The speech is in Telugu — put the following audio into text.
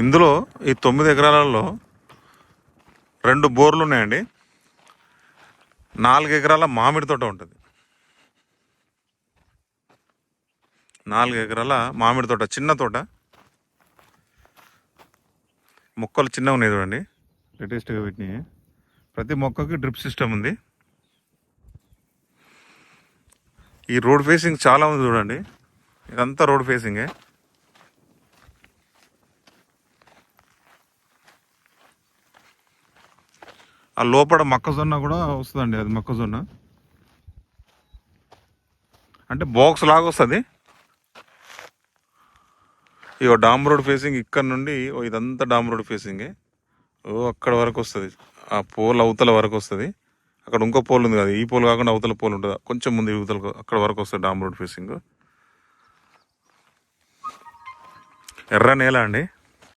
ఇందులో ఈ 9 ఎకరాలలో 2 బోర్లు ఉన్నాయండి. 4 ఎకరాల మామిడి తోట ఉంటుంది. 4 ఎకరాల మామిడి తోట, చిన్న తోట. మొక్కలు చిన్నగా ఉన్నాయి చూడండి, లేటెస్ట్గా వీటిని. ప్రతి మొక్కకి డ్రిప్ సిస్టమ్ ఉంది. ఈ రోడ్ ఫేసింగ్ చాలా ఉంది చూడండి, ఇదంతా రోడ్ ఫేసింగే. ఆ లోపల మొక్కజొన్న కూడా వస్తుందండి, అది మొక్కజొన్న అంటే బాక్స్ లాగా వస్తుంది. ఇగో డామ్ రోడ్ ఫేసింగ్ ఇక్కడ నుండి ఇదంతా డామ్ రోడ్ ఫేసింగే. అక్కడ వరకు వస్తుంది, ఆ పోల్ అవతల వరకు వస్తుంది. అక్కడ ఇంకో పోల్ ఉంది కదా, ఈ పోల్ కాకుండా అవతల పోల్ ఉంటుంది కొంచెం ముందు, యువతల అక్కడ వరకు వస్తుంది డామ్ రోడ్ ఫేసింగ్. ఎర్ర నేల అండి.